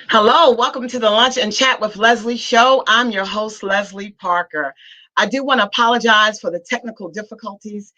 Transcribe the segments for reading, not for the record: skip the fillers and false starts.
Hello, welcome to the Lunch and Chat with Leslie show. I'm your host, Leslie Parker. I do want to apologize for the technical difficulties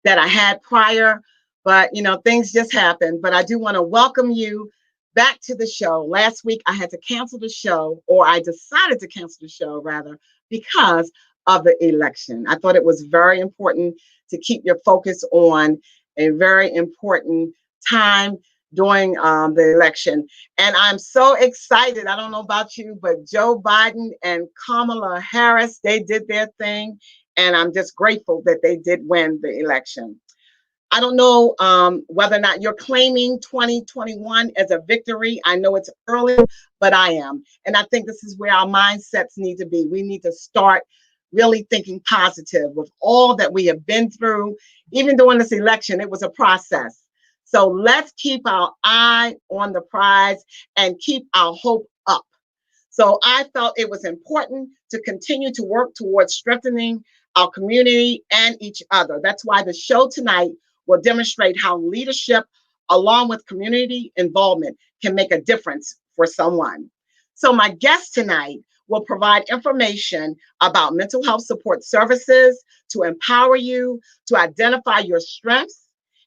that I had prior, but things just happen. But I do want to welcome you back to the show. Last week, I had to cancel the show, or I decided to cancel the show rather, because of the election. I thought it was very important to keep your focus on a very important time during the election. And I'm so excited. I don't know about you, but Joe Biden and Kamala Harris, they did their thing. And I'm just grateful that they did win the election. I don't know whether or not you're claiming 2021 as a victory. I know it's early, but I am. And I think this is where our mindsets need to be. We need to start really thinking positive with all that we have been through. Even during this election, it was a process. So let's keep our eye on the prize and keep our hope up. So I felt it was important to continue to work towards strengthening our community and each other. That's why the show tonight will demonstrate how leadership, along with community involvement, can make a difference for someone. So my guest tonight will provide information about mental health support services to empower you to identify your strengths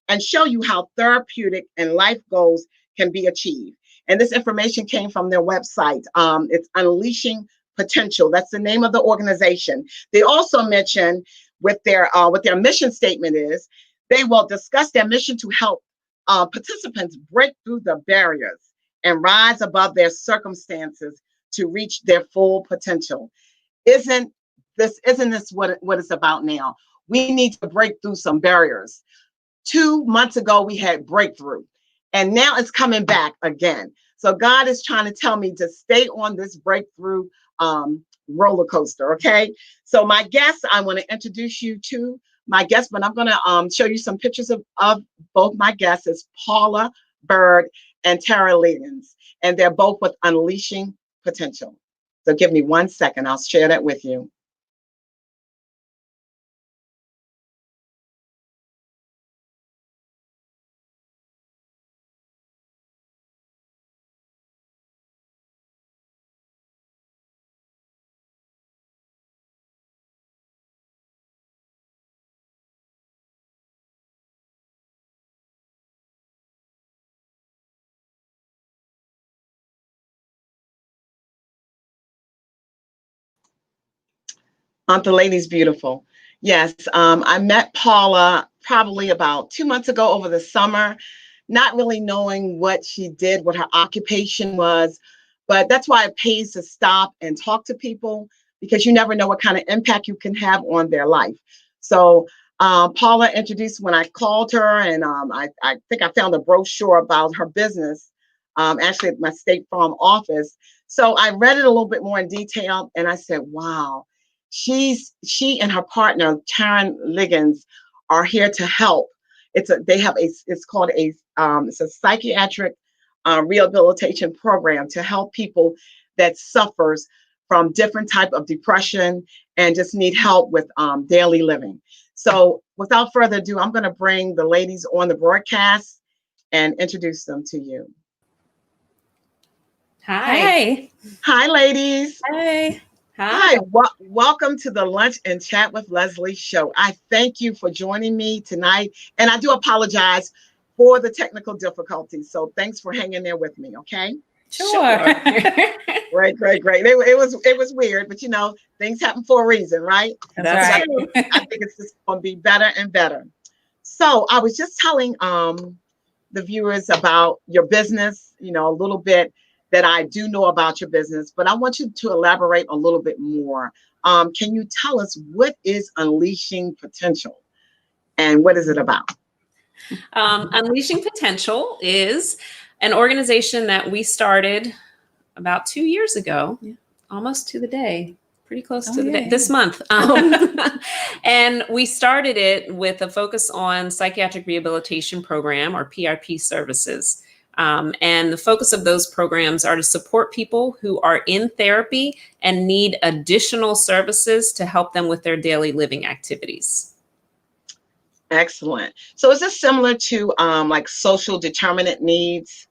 and show you how therapeutic and life goals can be achieved. And this information came from their website. It's Unleashing Potential. That's the name of the organization. They also mention with their mission statement is they will discuss their mission to help participants break through the barriers and rise above their circumstances to reach their full potential. Isn't this what it's about now? We need to break through some barriers. 2 months ago, we had breakthrough, and now it's coming back again. So God is trying to tell me to stay on this breakthrough roller coaster. Okay. So my guest, I want to introduce you to my guest, but I'm going to show you some pictures of both my guests. It's Paula Bird and Tara Liggins, and they're both with Unleashing Potential. So give me 1 second. I'll share that with you. Aren't the ladies beautiful? Yes, I met Paula probably about 2 months ago over the summer, not really knowing what she did, what her occupation was. But that's why it pays to stop and talk to people, because you never know what kind of impact you can have on their life. So Paula introduced when I called her, and I think I found a brochure about her business, actually at my State Farm office. So I read it a little bit more in detail, and I said, wow. She and her partner, Taryn Liggins, are here to help. It's called it's a psychiatric rehabilitation program to help people that suffers from different type of depression and just need help with daily living. So without further ado, I'm going to bring the ladies on the broadcast and introduce them to you. Hi. Hi, ladies. Hi. Hi, welcome to the Lunch and Chat with Leslie show. I thank you for joining me tonight, and I do apologize for the technical difficulties. So thanks for hanging there with me. Okay. Sure. Great, great, great. It was weird, but things happen for a reason, right? That's right. I think it's just going to be better and better. So I was just telling the viewers about your business, a little bit that I do know about your business, but I want you to elaborate a little bit more. Can you tell us what is Unleashing Potential and what is it about? Unleashing Potential is an organization that we started about 2 years ago, almost to the day. Pretty close to the day this month. And we started it with a focus on psychiatric rehabilitation program, or PRP services. And the focus of those programs are to support people who are in therapy and need additional services to help them with their daily living activities. Excellent. So is this similar to like social determinant needs,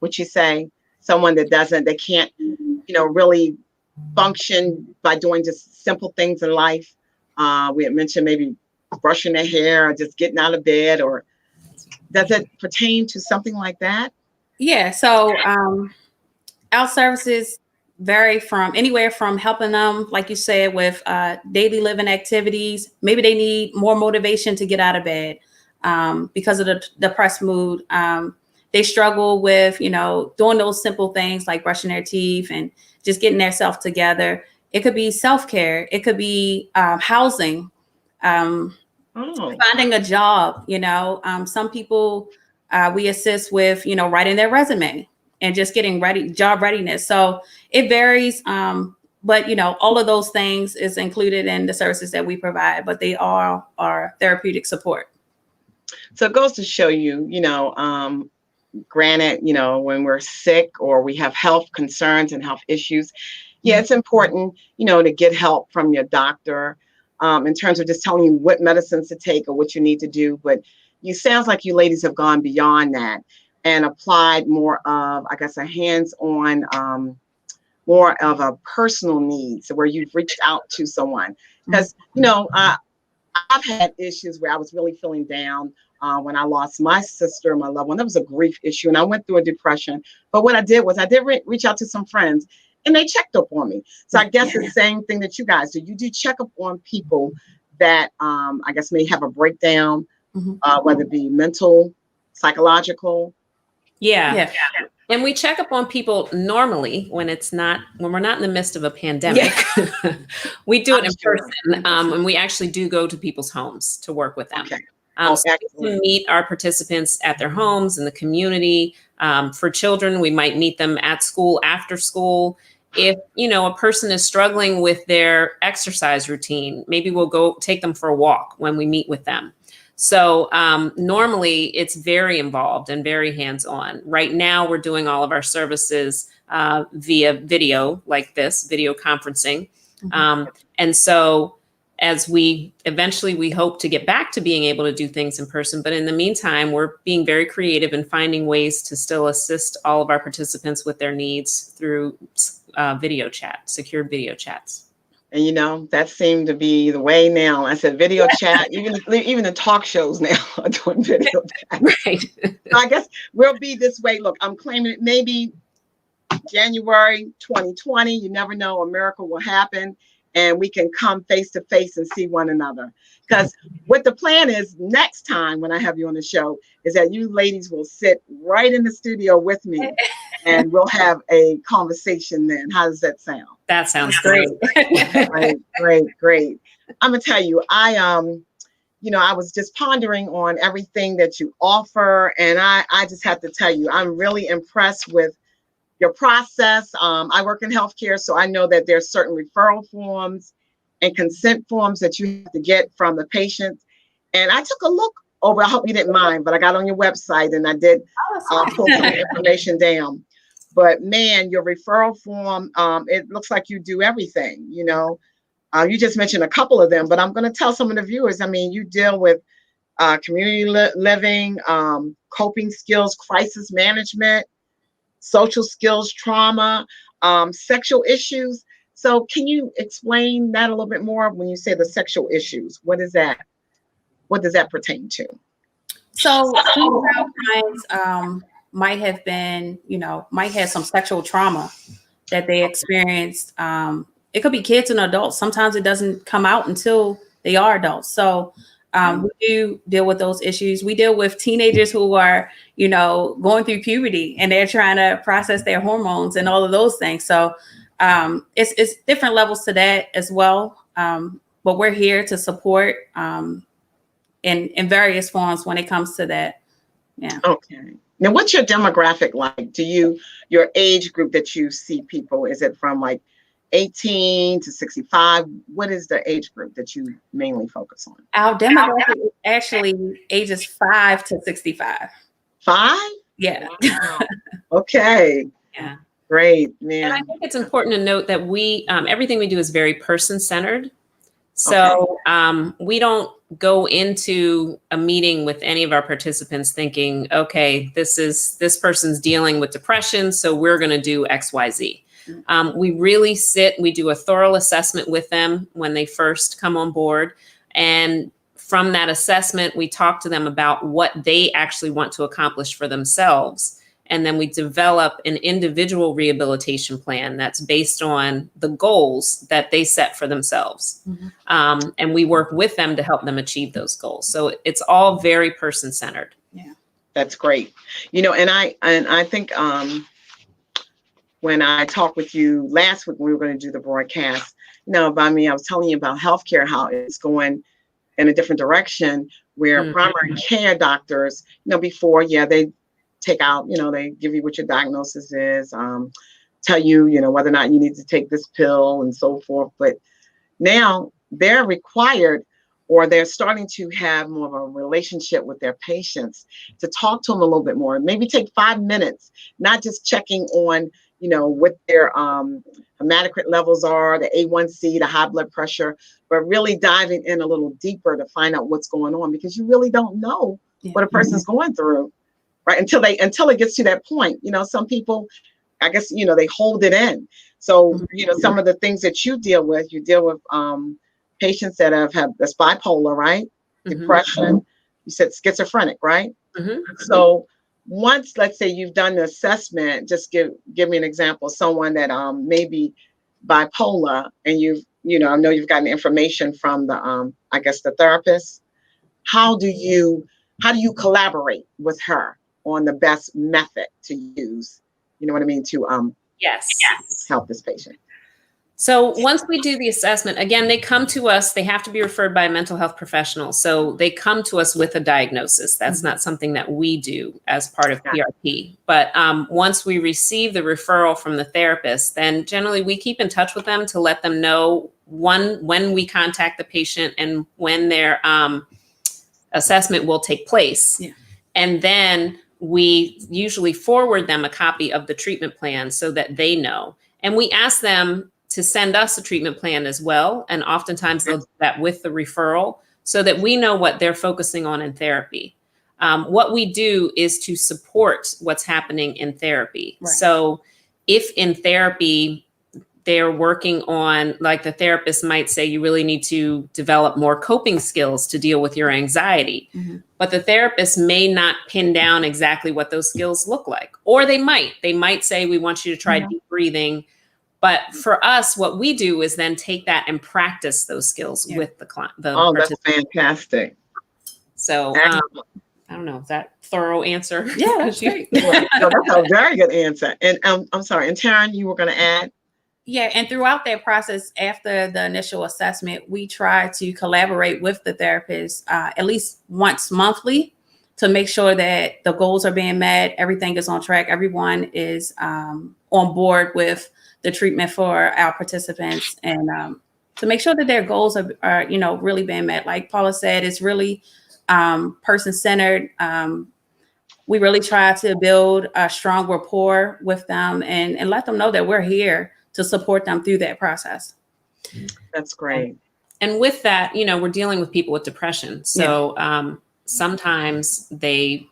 would you say? someone that they can't, really function by doing just simple things in life. We had mentioned maybe brushing their hair or just getting out of bed, or does it pertain to something like that? Yeah. So our services vary from anywhere from helping them, like you said, with daily living activities. Maybe they need more motivation to get out of bed because of the depressed mood. They struggle with, doing those simple things like brushing their teeth and just getting themselves together. It could be self-care. It could be housing, finding a job. Some people we assist with, writing their resume and just getting ready, job readiness. So it varies. But, all of those things is included in the services that we provide, but they are our therapeutic support. So it goes to show you, granted, when we're sick or we have health concerns and health issues, it's important, to get help from your doctor in terms of just telling you what medicines to take or what you need to do. But sounds like you ladies have gone beyond that and applied more of, I guess, a hands-on, more of a personal need, so where you've reached out to someone. Because, I've had issues where I was really feeling down when I lost my sister, my loved one. That was a grief issue, and I went through a depression. But what I did was I did reach out to some friends, and they checked up on me. So I guess the same thing that you guys do. You do check up on people that I guess may have a breakdown, whether it be mental, psychological. Yeah. And we check up on people normally when we're not in the midst of a pandemic. Yeah. We do it in person, and we actually do go to people's homes to work with them. Okay. So we meet our participants at their homes in the community. For children, we might meet them at school, after school. If, a person is struggling with their exercise routine, maybe we'll go take them for a walk when we meet with them. So normally it's very involved and very hands-on. Right now, we're doing all of our services via video, like this, video conferencing. And so as we hope to get back to being able to do things in person. But in the meantime, we're being very creative and finding ways to still assist all of our participants with their needs through video chat, secured video chats. And that seemed to be the way now. I said video chat, even the talk shows now are doing video chat. Right. So I guess we'll be this way. Look, I'm claiming it maybe January 2020. You never know, a miracle will happen and we can come face to face and see one another. Because what the plan is next time when I have you on the show is that you ladies will sit right in the studio with me and we'll have a conversation then. How does that sound? That sounds great. Great. I'm gonna tell you, I was just pondering on everything that you offer, and I just have to tell you, I'm really impressed with your process. I work in healthcare, so I know that there's certain referral forms and consent forms that you have to get from the patients. And I took a look over, I hope you didn't mind, but I got on your website and I did pull some information down. But man, your referral form, it looks like you do everything, You just mentioned a couple of them, but I'm going to tell some of the viewers, you deal with community living, coping skills, crisis management, social skills, trauma, sexual issues. So can you explain that a little bit more when you say the sexual issues? What is that? What does that pertain to? So some of our clients might have some sexual trauma that they experienced. It could be kids and adults. Sometimes it doesn't come out until they are adults. So we do deal with those issues. We deal with teenagers who are, going through puberty and they're trying to process their hormones and all of those things. So it's different levels to that as well. But we're here to support in various forms when it comes to that. Yeah. Okay. Now, what's your demographic like? Your age group that you see people, is it from like 18 to 65? What is the age group that you mainly focus on? Our demographic is actually ages 5 to 65. 5? Yeah. Wow. Okay. Yeah. Great, man. And I think it's important to note that we everything we do is very person-centered. So we don't go into a meeting with any of our participants thinking, okay, this person's dealing with depression, so we're going to do X, Y, Z. We really we do a thorough assessment with them when they first come on board. And from that assessment, we talk to them about what they actually want to accomplish for themselves. And then we develop an individual rehabilitation plan that's based on the goals that they set for themselves. And we work with them to help them achieve those goals. So it's all very person-centered. Yeah, that's great. And I think when I talked with you last week, when we were going to do the broadcast, by me, I was telling you about healthcare, how it's going in a different direction, where primary care doctors, before, they take out, they give you what your diagnosis is, tell you, whether or not you need to take this pill and so forth. But now they're required, or they're starting to have more of a relationship with their patients, to talk to them a little bit more, maybe take 5 minutes, not just checking on, what their hematocrit levels are, the A1C, the high blood pressure, but really diving in a little deeper to find out what's going on, because you really don't know what a person's going through, right? Until it gets to that point. Some people, I guess, they hold it in. So, some of the things that you deal with patients that have that's bipolar, right? Depression, you said schizophrenic, right? So once, let's say you've done the assessment, just give me an example, someone that may be bipolar, and I know you've gotten information from the I guess the therapist. How do you collaborate with her on the best method to use, you know what I mean, to help this patient? So once we do the assessment, again, they come to us, they have to be referred by a mental health professional. So they come to us with a diagnosis. That's not something that we do as part of PRP. But once we receive the referral from the therapist, then generally we keep in touch with them to let them know when we contact the patient and when their assessment will take place. And then we usually forward them a copy of the treatment plan so that they know. And we ask them to send us a treatment plan as well. And oftentimes they'll do that with the referral so that we know what they're focusing on in therapy. What we do is to support what's happening in therapy. Right. So if in therapy, they're working on, like the therapist might say, you really need to develop more coping skills to deal with your anxiety. But the therapist may not pin down exactly what those skills look like. Or they might say, we want you to try deep breathing. But for us, what we do is then take that and practice those skills with the client. Oh, that's fantastic. So I don't know, is that thorough answer? Yeah, that's great. No, that's a very good answer. And I'm sorry, and Taryn, you were going to add? Yeah, and throughout that process, after the initial assessment, we try to collaborate with the therapist at least once monthly to make sure that the goals are being met, everything is on track, everyone is on board with the treatment for our participants, and to make sure that their goals are really being met. Like Paula said, it's really person-centered. We really try to build a strong rapport with them and let them know that we're here to support them through that process. That's great. And with that, we're dealing with people with depression. So sometimes the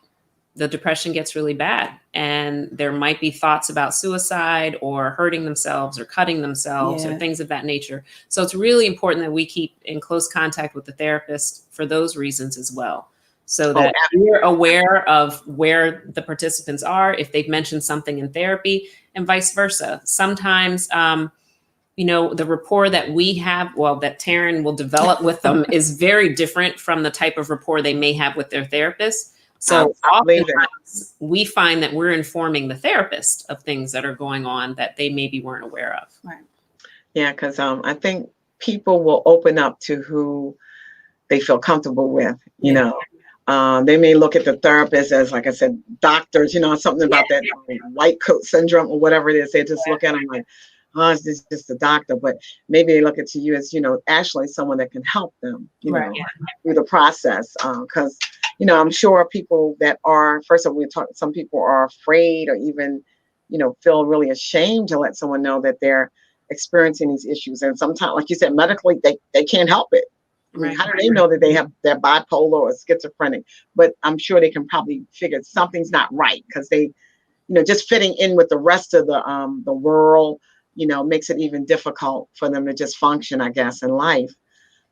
depression gets really bad, and there might be thoughts about suicide or hurting themselves or cutting themselves or things of that nature. So it's really important that we keep in close contact with the therapist for those reasons as well, so that we're aware of where the participants are, if they've mentioned something in therapy, and vice versa. Sometimes, the rapport that we have, that Taryn will develop with them is very different from the type of rapport they may have with their therapist. So oftentimes we find that we're informing the therapist of things that are going on that they maybe weren't aware of. Right. Yeah, because I think people will open up to who they feel comfortable with, you know. They may look at the therapist as, like I said, doctors, something about that white coat syndrome or whatever it is. They just look at them like, oh, it's just a doctor. But maybe they look at you as, actually someone that can help them, through the process. Because I'm sure people that are, first of all, some people are afraid or even, feel really ashamed to let someone know that they're experiencing these issues. And sometimes, like you said, medically, they can't help it. I mean, Right. how do they know that they're bipolar or schizophrenic? But I'm sure they can probably figure something's not right, because they, just fitting in with the rest of the world, makes it even difficult for them to just function, I guess, in life.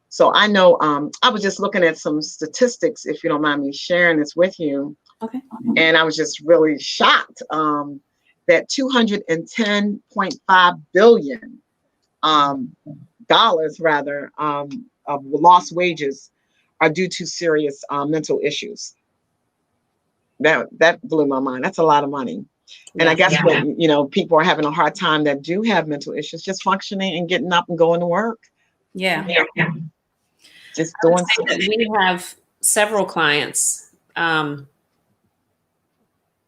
So I know I was just looking at some statistics, if you don't mind me sharing this with you. Okay. And I was just really shocked that $210.5 billion dollars rather of lost wages are due to serious mental issues. That blew my mind. That's a lot of money. And I guess when, people are having a hard time that do have mental issues, just functioning and getting up and going to work. Yeah. Just doing something. We have several clients,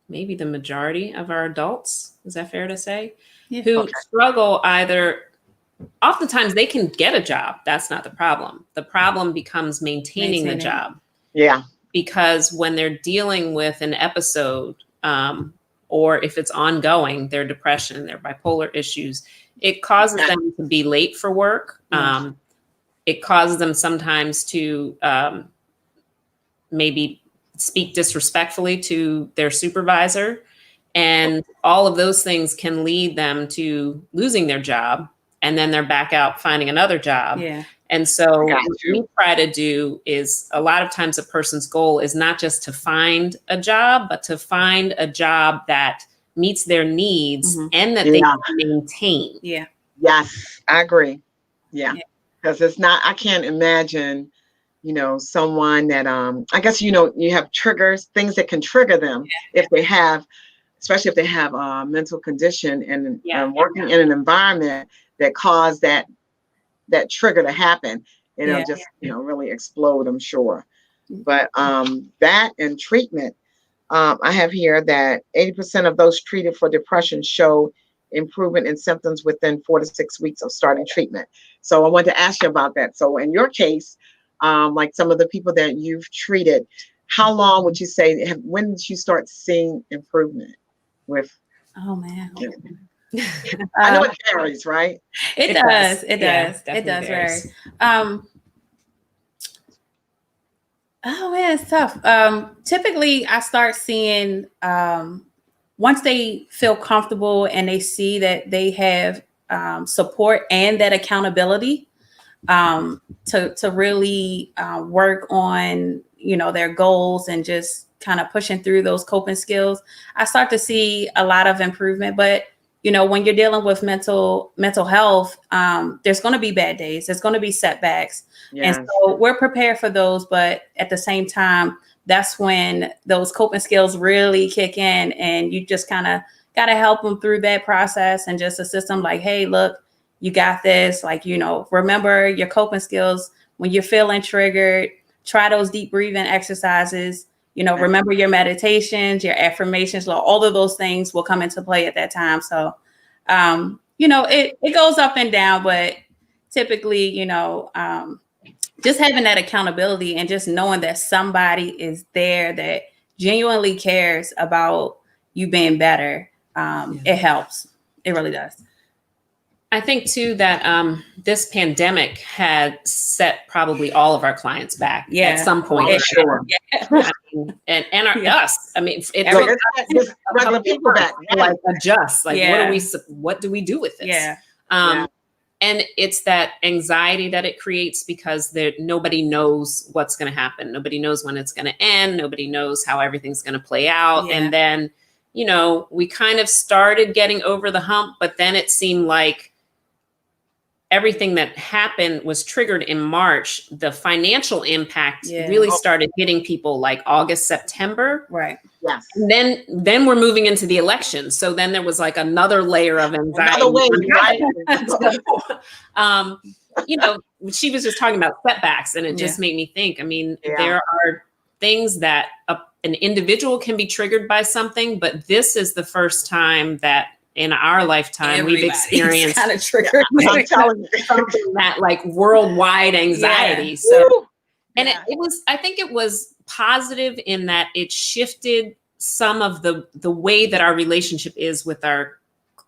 maybe the majority of our adults, is that fair to say, who struggle either. Oftentimes they can get a job. That's not the problem. The problem becomes maintaining the job. Yeah. Because when they're dealing with an episode, or if it's ongoing, their depression, their bipolar issues, it causes them to be late for work. It causes them sometimes to maybe speak disrespectfully to their supervisor. And all of those things can lead them to losing their job. And then they're back out finding another job. Yeah. And so what we try to do is, a lot of times a person's goal is not just to find a job, but to find a job that meets their needs and that they can maintain. Yeah. Yes, I agree. Yeah. Because it's not, I can't imagine, someone that, I guess, you have triggers, things that can trigger them if they have, especially if they have a mental condition and working in an environment that caused that trigger to happen, and it'll just, really explode, I'm sure. But that and treatment, I have here that 80% of those treated for depression show improvement in symptoms within 4 to 6 weeks of starting treatment. So I wanted to ask you about that. So in your case, like some of the people that you've treated, how long would you say, when did you start seeing improvement with? Oh man. I know it varies, right? It does. It does vary. Oh man, it's tough. Typically I start seeing, once they feel comfortable and they see that they have support and that accountability to really work on, their goals and just kind of pushing through those coping skills, I start to see a lot of improvement. But when you're dealing with mental health, there's going to be bad days. There's going to be setbacks. Yes. And so we're prepared for those. But at the same time, that's when those coping skills really kick in, and you just kind of got to help them through that process and just assist them like, hey, look, you got this. Like, remember your coping skills. When you're feeling triggered, try those deep breathing exercises. Remember your meditations, your affirmations, all of those things will come into play at that time. So, it goes up and down, but typically, just having that accountability and just knowing that somebody is there that genuinely cares about you being better, it helps. It really does. I think too that this pandemic had set probably all of our clients back at some point. For sure. And us. I mean, it's regular people back. Like adjust. Like what do we do with this? And it's that anxiety that it creates because nobody knows what's going to happen. Nobody knows when it's going to end. Nobody knows how everything's going to play out. And then, we kind of started getting over the hump, but then it seemed like everything that happened was triggered in March. The financial impact really started hitting people like August, September. Right. Yes. And then we're moving into the election. So then there was like another layer of anxiety. Another way, right? She was just talking about setbacks, and it just made me think. I mean, there are things that an individual can be triggered by something, but this is the first time that in our lifetime we've experienced kind of triggered something that like worldwide anxiety. So, and I think it was positive in that it shifted some of the way that our relationship is with our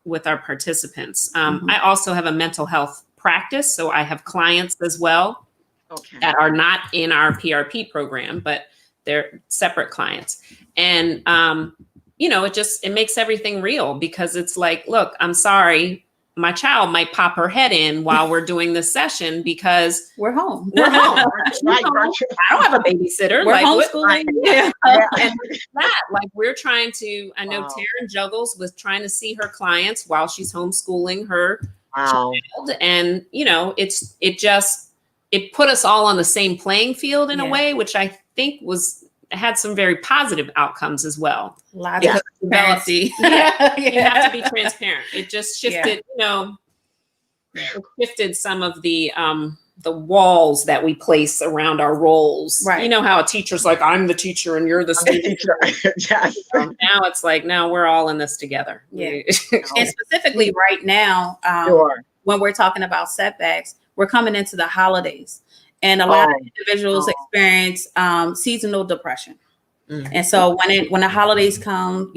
with our participants. Mhm. I also have a mental health practice, so I have clients as well Okay. that are not in our PRP program, but they're separate clients. And it makes everything real, because it's like, look, I'm sorry, my child might pop her head in while we're doing this session because We're home. we're home. Right, I don't have a babysitter. We're Like, what- homeschooling. Yeah. Yeah. And that, like, we're trying to, I know Wow. Taryn juggles with trying to see her clients while she's homeschooling her Wow. child. And, it put us all on the same playing field in a Yeah. way, which I think had some very positive outcomes as well. Lots Yeah. of transparency. Yeah. You have to be transparent. It just shifted, Yeah. it shifted some of the walls that we place around our roles. Right. You know how a teacher's like, I'm the teacher and you're the I'm the student. teacher. Yes. Now it's like, no, we're all in this together. Yeah. And specifically right now, Sure. when we're talking about setbacks, we're coming into the holidays, and a lot of individuals Oh. experience seasonal depression. Mhm. And so when the holidays come,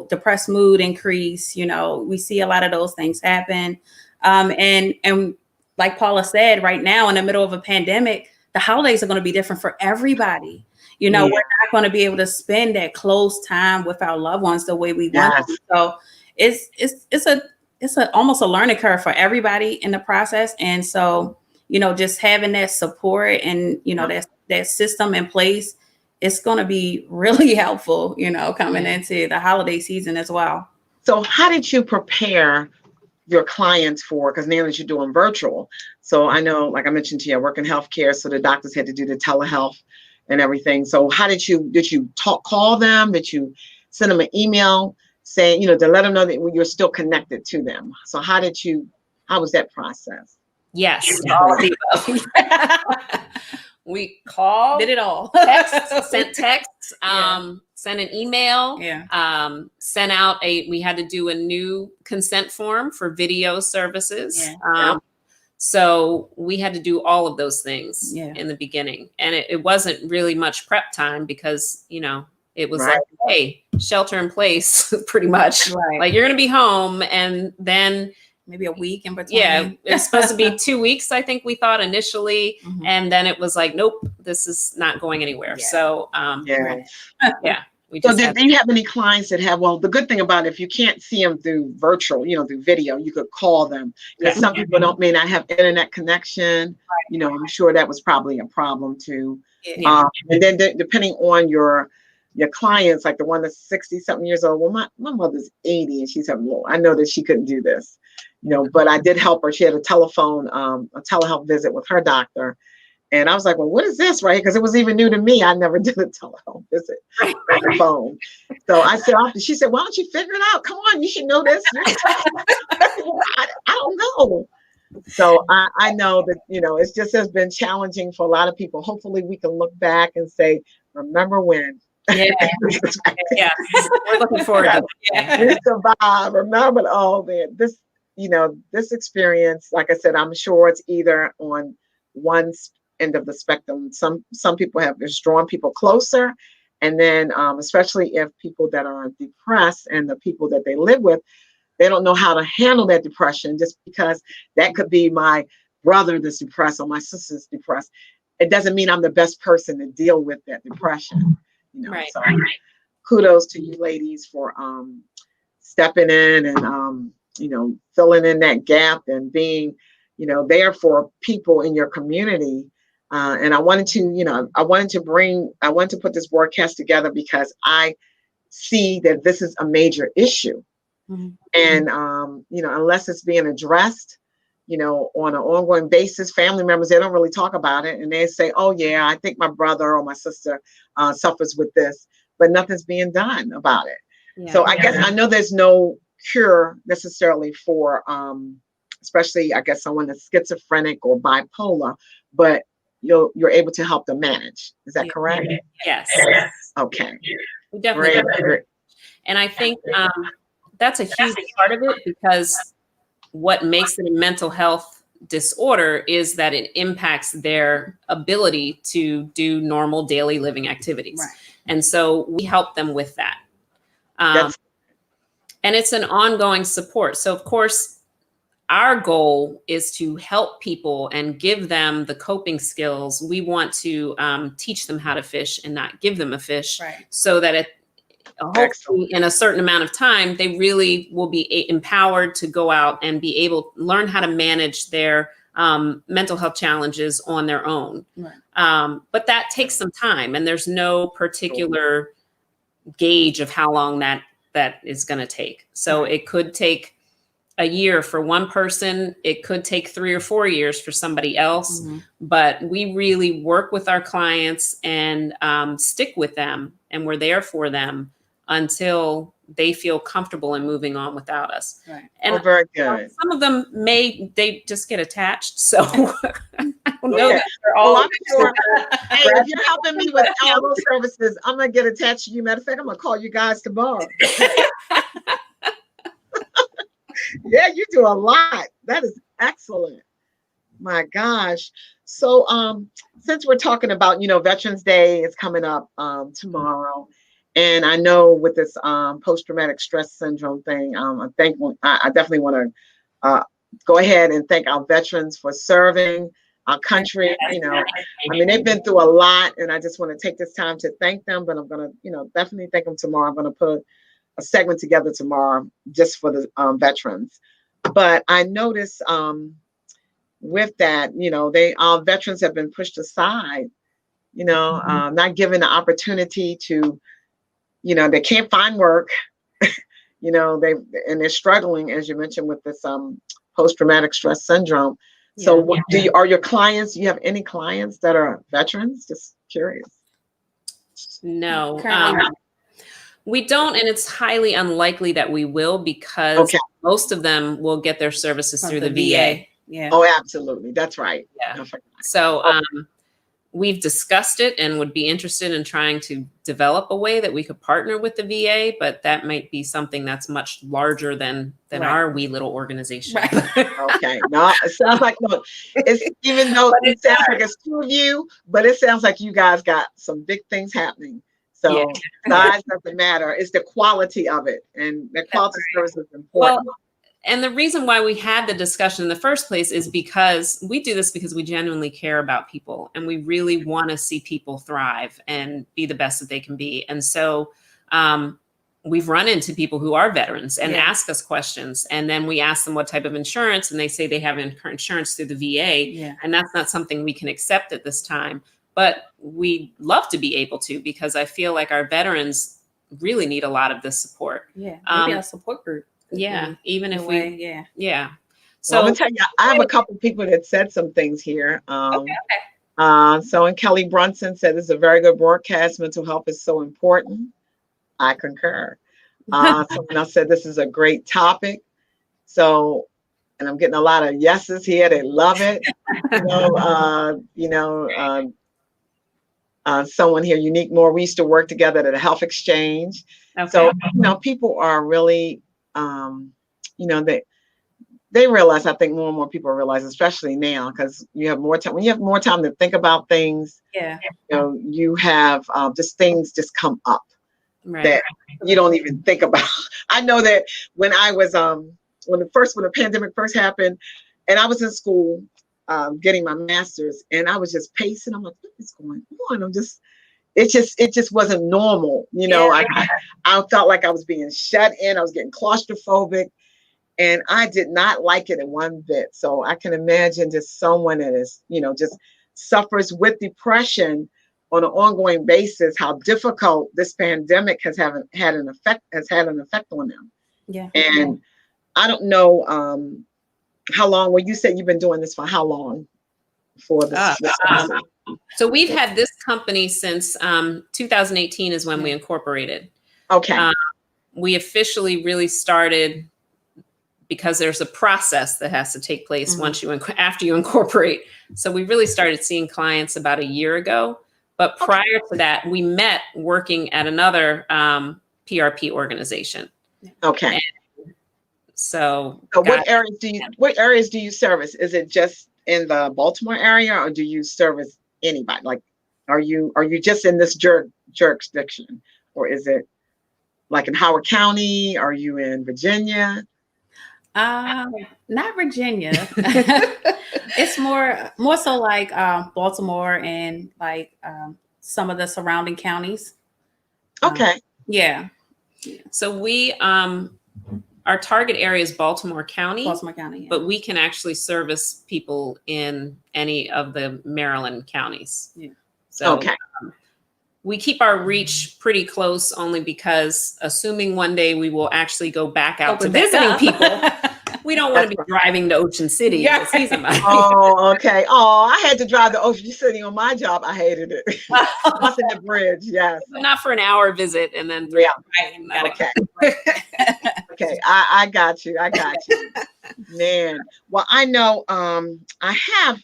depressed mood increase, we see a lot of those things happen. And like Paula said, right now in the middle of a pandemic, the holidays are going to be different for everybody. We're not going to be able to spend that close time with our loved ones the way we want to. So it's almost a learning curve for everybody in the process. And so, just having that support and, that system in place, it's going to be really helpful, coming into the holiday season as well. So how did you prepare your clients for, because now that you're doing virtual, so I know, like I mentioned to you, I work in healthcare, so the doctors had to do the telehealth and everything. So how did you call them? Did you send them an email saying, to let them know that you're still connected to them? So how was that process? Yes. All of the above. We called, Did it all. sent texts, sent an email, sent out we had to do a new consent form for video services. So we had to do all of those things in the beginning. And it wasn't really much prep time because, it was like, hey, shelter in place, pretty much. Right. Like, you're going to be home, and then maybe a week in between. Yeah, it's supposed to be 2 weeks, I think we thought initially. Mhm. And then it was like, nope, this is not going anywhere. Yeah. So, we So just do you have any clients that have, well, the good thing about it, if you can't see them through virtual, through video, you could call them. Because some people may not have internet connection. I'm sure that was probably a problem too. Yeah. And then depending on your clients, like the one that's 60 something years old, well, my mother's 80 and she's having, I know that she couldn't do this, but I did help her. She had a telehealth visit with her doctor. And I was like, well, what is this, right? Because it was even new to me. I never did a telehealth visit on the phone. So I said, she said, why don't you figure it out? Come on, you should know this. I don't know. So I know that, it just has been challenging for a lot of people. Hopefully we can look back and say, remember when? Yeah. We're looking forward to it. We survived. Remember, this experience, like I said, I'm sure it's either on one end of the spectrum. Some people it's drawn people closer. And then especially if people that are depressed and the people that they live with, they don't know how to handle that depression, just because that could be my brother that's depressed or my sister's depressed. It doesn't mean I'm the best person to deal with that depression. So kudos to you ladies for stepping in and filling in that gap and being there for people in your community. And I wanted to put this broadcast together because I see that this is a major issue. Mm-hmm. And unless it's being addressed on an ongoing basis, family members, they don't really talk about it, and they say, oh yeah, I think my brother or my sister suffers with this, but nothing's being done about it. So I guess I know there's no cure necessarily for especially, I guess, someone that's schizophrenic or bipolar, but you're able to help them manage. Is that correct? Yes. Okay. We definitely Great. And I think that's a huge part of it, because what makes it a mental health disorder is that it impacts their ability to do normal daily living activities. Right. And so we help them with that. And it's an ongoing support. So of course, our goal is to help people and give them the coping skills. We want to teach them how to fish and not give them a fish, Right. so that hopefully in a certain amount of time, they really will be empowered to go out and be able to learn how to manage their mental health challenges on their own. Right. But that takes some time, and there's no particular gauge of how long that is going to take. So it could take a year for one person. It could take 3 or 4 years for somebody else. Mm-hmm. But we really work with our clients and stick with them, and we're there for them until they feel comfortable in moving on without us. Right. And very good. Some of them they just get attached. So I don't know that they're Oh, all. I'm sure. Hey, if you're helping me with elbow services, I'm gonna get attached to you. Matter of fact, I'm gonna call you guys tomorrow. Yeah, you do a lot. That is excellent. My gosh. So since we're talking about, Veterans Day is coming up tomorrow. And I know with this post-traumatic stress syndrome thing, I definitely want to go ahead and thank our veterans for serving our country. They've been through a lot, and I just want to take this time to thank them. But I'm going to, definitely thank them tomorrow. I'm going to put a segment together tomorrow just for the veterans. But I noticed with that, our veterans have been pushed aside, not given the opportunity to, they can't find work, they're struggling, as you mentioned, with this post-traumatic stress syndrome. So are your clients, do you have any clients that are veterans? Just curious. No. We don't, and it's highly unlikely that we will, because most of them will get their services through the VA. Yeah. Oh, absolutely. That's right. Yeah. So we've discussed it and would be interested in trying to develop a way that we could partner with the VA, but that might be something that's much larger than our wee little organization. Right. Okay. No, it sounds like even though it sounds like it's 2 of you, but it sounds like you guys got some big things happening. So size doesn't matter. It's the quality of it, and the quality of service is important. Well, and the reason why we had the discussion in the first place is because we do this because we genuinely care about people, and we really want to see people thrive and be the best that they can be. And so we've run into people who are veterans and ask us questions, and then we ask them what type of insurance, and they say they have insurance through the VA, and that's not something we can accept at this time. But we love to be able to, because I feel like our veterans really need a lot of this support. Yeah, maybe a support group. Yeah, even if we. So I'm gonna tell you, I have a couple people that said some things here. So, and Kelly Brunson said, "This is a very good broadcast. Mental health is so important." I concur. Someone else said, "This is a great topic." So, and I'm getting a lot of yeses here. They love it. Someone here, Unique Moore, we used to work together at a health exchange. So, people are really, they realize, I think more and more people realize, especially now, because you have more time. When you have more time to think about things, you have just things just come up that you don't even think about. I know that when I was, when the pandemic first happened, and I was in school, getting my master's, and I was just pacing. I'm like, what is going on? It just wasn't normal. I felt like I was being shut in. I was getting claustrophobic, and I did not like it in one bit. So I can imagine just someone that is, just suffers with depression on an ongoing basis, how difficult this pandemic has had an effect on them. Yeah. And I don't know, how long? Well, you said you've been doing this for how long? For this? So we've had this company since 2018 is when we incorporated. Okay. We officially really started because there's a process that has to take place after you incorporate. So we really started seeing clients about a year ago. But prior to that, we met working at another PRP organization. Okay. And so what areas do you service? Is it just in the Baltimore area, or do you service anybody? Like, are you just in this jurisdiction, or is it like in Howard County? Are you in Virginia? Not Virginia. It's more so like Baltimore and like some of the surrounding counties. Okay. Yeah, So we, our target area is Baltimore County, Baltimore County. Yeah. but we can actually service people in any of the Maryland counties. Yeah. So Okay. we keep our reach pretty close only because assuming one day we will actually go back out Open to back visiting up. people, we don't want to be driving to Ocean City Yeah. to see somebody. Oh, okay. Oh, I had to drive to Ocean City on my job. I hated it. Crossing the bridge. Yes. But not for an hour visit and then Yeah. gotta Okay. Okay. I got you. I got you. Man. Well, I know I have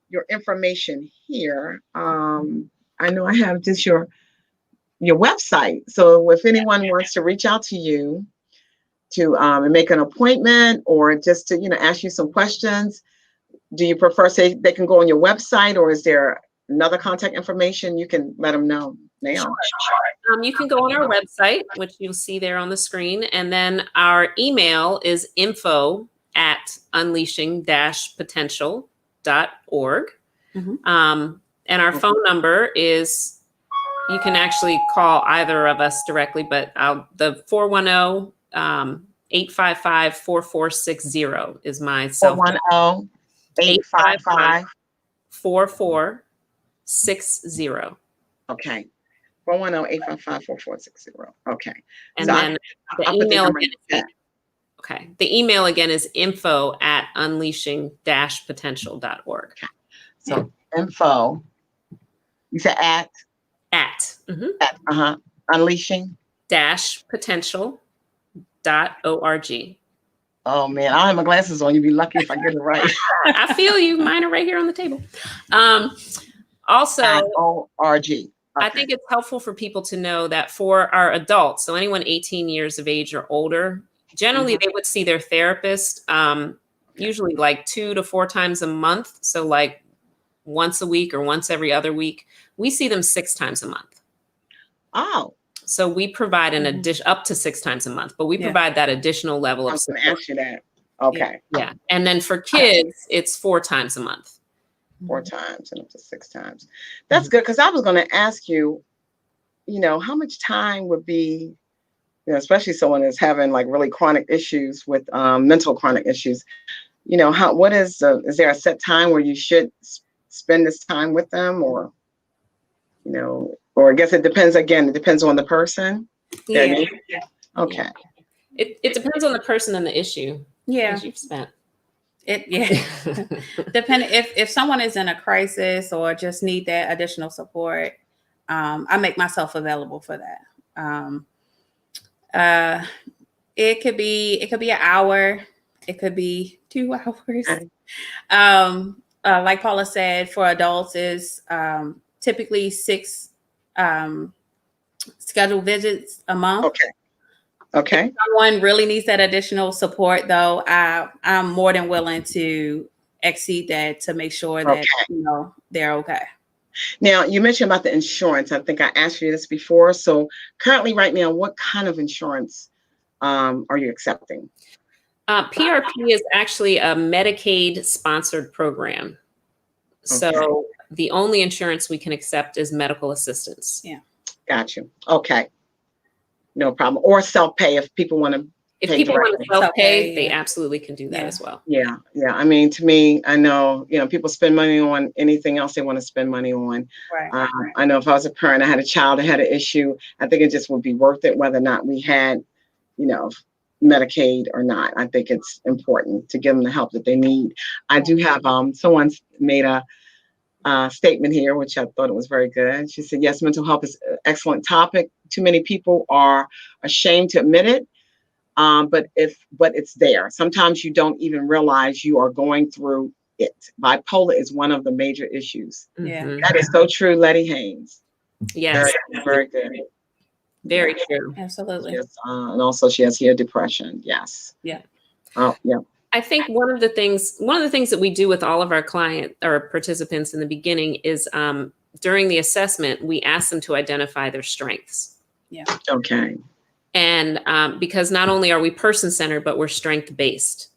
your information here. I know I have just your website. So if anyone wants to reach out to you to and make an appointment or just to, ask you some questions, do you prefer say they can go on your website, or is there another contact information you can let them know now? You can go on our website, which you'll see there on the screen. And then our email is info@unleashing-potential.org. And our phone number is, you can actually call either of us directly, but the 410-855-4460 is my cell phone. 410-855. 4460. Okay. 410-855-4460. Okay. And So then the I'll put email number again in the is, chat. okay. The email again is info@unleashing-potential.org. So info, you said at unleashing. -potential.org. Oh man, I don't have my glasses on. You'd be lucky if I get it right. I feel you. Mine are right here on the table. Also, ORG. I think it's helpful for people to know that for our adults, so anyone 18 years of age or older, generally they would see their therapist usually like 2 to 4 times a month. So like once a week or once every other week. We see them 6 times a month. Oh. So we provide an addition up to 6 times a month, but we provide that additional level I of was going support. to ask you that. Okay. Yeah. And then for kids, it's 4 times a month. 4 times and up to 6 times. That's good, because I was going to ask you, how much time would be, especially someone that's having like really chronic issues with mental chronic issues. Is there a set time where you should spend this time with them, or I guess it depends. Again, it depends on the person. Yeah. Okay. It depends on the person and the issue. Yeah. You've spent. Depending if someone is in a crisis or just need that additional support, I make myself available for that. It could be an hour, it could be 2 hours. Like Paula said, for adults is typically 6 scheduled visits a month. Okay. If someone really needs that additional support, though, I'm more than willing to exceed that to make sure that they're okay. Now, you mentioned about the insurance. I think I asked you this before. So currently, right now, what kind of insurance are you accepting? PRP is actually a Medicaid-sponsored program. So the only insurance we can accept is medical assistance. Yeah. Got you. Okay. No problem. Or self-pay if people want to. If people want to self-pay, they absolutely can do that as well. Yeah. I mean, to me, I know, people spend money on anything else they want to spend money on. Right. I know if I was a parent, I had a child that had an issue, I think it just would be worth it whether or not we had, Medicaid or not. I think it's important to give them the help that they need. I do have someone's made a statement here, which I thought it was very good. She said, yes, mental health is an excellent topic. Too many people are ashamed to admit it. But it's there. Sometimes you don't even realize you are going through it. Bipolar is one of the major issues. Yeah. That is so true, Letty Haynes. Yes. Very good. Very true. Absolutely. Yes, and also she has depression. Yes. Yeah. Oh, yeah. I think one of the things that we do with all of our client or participants in the beginning is during the assessment, we ask them to identify their strengths. Yeah. Okay. And because not only are we person-centered, but we're strength-based.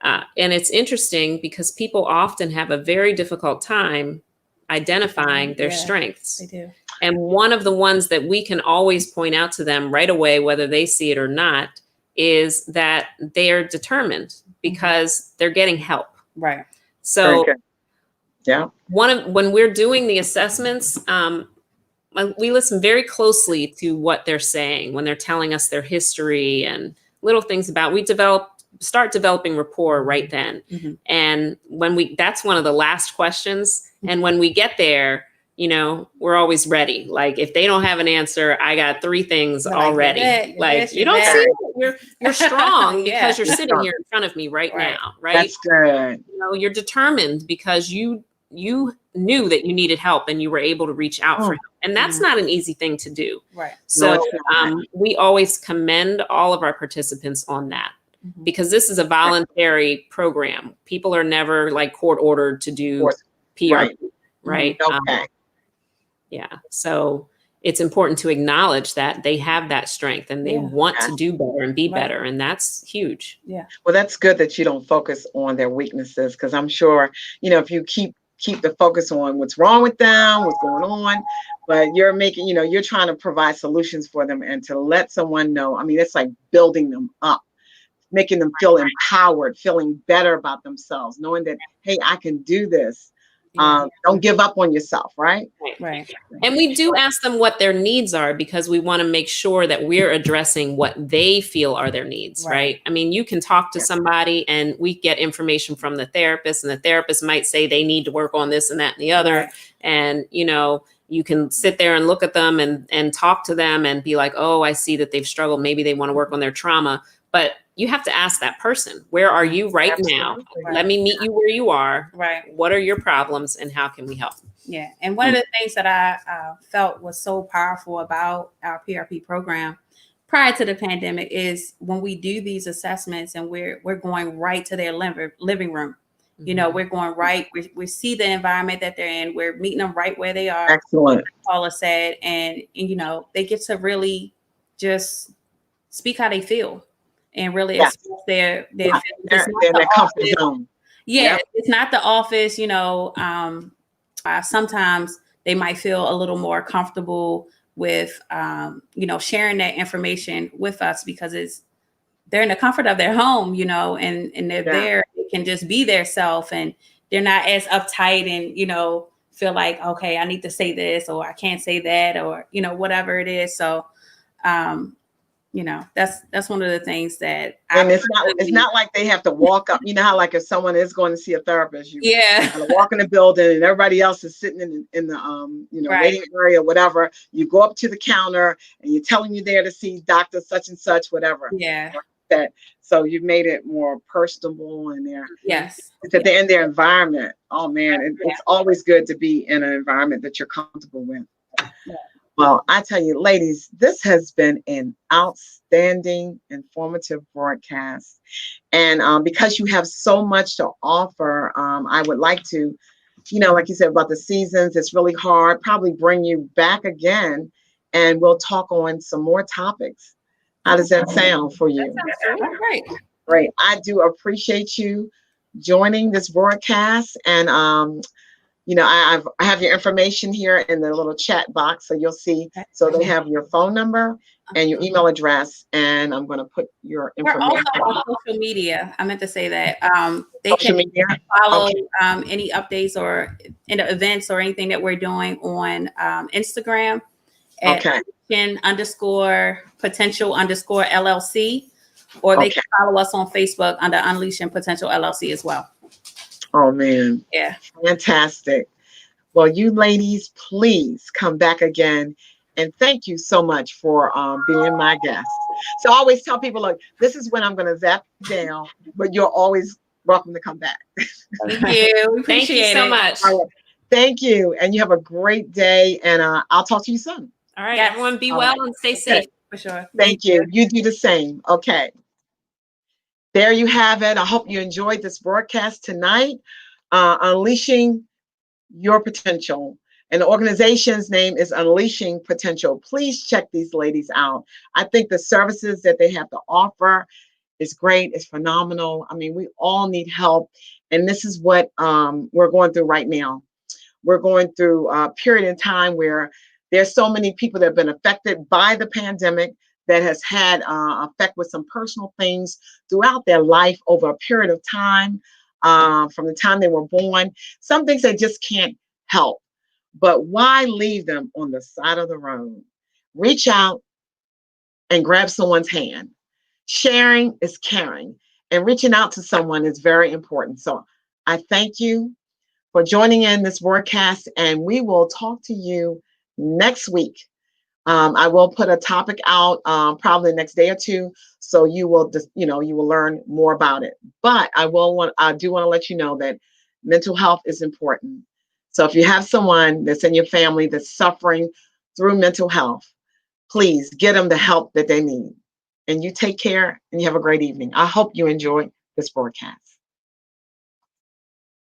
And it's interesting because people often have a very difficult time identifying their strengths. They do. And one of the ones that we can always point out to them right away, whether they see it or not, is that they are determined because they're getting help. Right. So yeah, when we're doing the assessments, we listen very closely to what they're saying when they're telling us their history and little things about. We start developing rapport right then. And that's one of the last questions. And when we get there, we're always ready. Like if they don't have an answer, I got 3 things already. Like you don't see it. You're strong because you're sitting here in front of me right now, right? That's good. You're determined because you knew that you needed help and you were able to reach out for help. And that's not an easy thing to do. Right. So we always commend all of our participants on that because this is a voluntary program. People are never like court ordered to do PR, right? Okay. Yeah. So it's important to acknowledge that they have that strength and they want to do better and be better. And that's huge. Yeah. Well, that's good that you don't focus on their weaknesses, because I'm sure, if you keep the focus on what's wrong with them, what's going on, but you're making, you're trying to provide solutions for them and to let someone know. I mean, it's like building them up, making them feel empowered, feeling better about themselves, knowing that, hey, I can do this. Don't give up on yourself, right? Right. And we do ask them what their needs are because we want to make sure that we're addressing what they feel are their needs, right? I mean, you can talk to somebody and we get information from the therapist, and the therapist might say they need to work on this and that and the other. Right. And, you can sit there and look at them and talk to them and be like, oh, I see that they've struggled. Maybe they want to work on their trauma. But you have to ask that person, where are you right now? Let me meet you where you are. Right. What are your problems and how can we help? Yeah. And one of the things that I felt was so powerful about our PRP program prior to the pandemic is when we do these assessments and we're going right to their living room. We're going right. We see the environment that they're in. We're meeting them right where they are. Excellent. Like Paula said, and they get to really just speak how they feel and really express their feelings. Their comfort zone. Yeah, it's not the office. Sometimes they might feel a little more comfortable with sharing that information with us because they're in the comfort of their home, and they're there. They can just be their self, and they're not as uptight and feel like, okay, I need to say this or I can't say that or whatever it is. So that's one of the things that it's not like they have to walk up. How like if someone is going to see a therapist, you gotta walk in the building and everybody else is sitting in the waiting area, whatever. You go up to the counter and you're telling you there to see Dr. such and such, whatever. Yeah. So you've made it more personable and they're in their environment. Oh man, it's always good to be in an environment that you're comfortable with. Yeah. Well, I tell you, ladies, this has been an outstanding, informative broadcast. And because you have so much to offer, I would like to, like you said about the seasons, it's really hard, probably bring you back again and we'll talk on some more topics. How does that sound for you? Great. Great. I do appreciate you joining this broadcast. And I have your information here in the little chat box, so you'll see. So they have your phone number and your email address, and I'm going to put your information. We're also on social media. I meant to say that they can follow any updates or events or anything that we're doing on Instagram at _potential_LLC, or they can follow us on Facebook under Unleashing Potential LLC as well. Oh, man. Yeah. Fantastic. Well, you ladies, please come back again. And thank you so much for being my guest. So I always tell people, look, this is when I'm going to zap down, but you're always welcome to come back. Thank you. Thank you so much. Thank you. And you have a great day. And I'll talk to you soon. All right. Yes. Everyone be well and stay safe. For sure. Thank you. You do the same. Okay. There you have it. I hope you enjoyed this broadcast tonight, Unleashing Your Potential. And the organization's name is Unleashing Potential. Please check these ladies out. I think the services that they have to offer is great. It's phenomenal. I mean, we all need help. And this is what we're going through right now. We're going through a period in time where there's so many people that have been affected by the pandemic that has had effect with some personal things throughout their life over a period of time, from the time they were born. Some things they just can't help. But why leave them on the side of the road? Reach out and grab someone's hand. Sharing is caring, and reaching out to someone is very important. So I thank you for joining in this broadcast, and we will talk to you next week. I will put a topic out probably the next day or two, so you will you will learn more about it. But I do want to let you know that mental health is important. So if you have someone that's in your family that's suffering through mental health, please get them the help that they need. And you take care and you have a great evening. I hope you enjoyed this broadcast.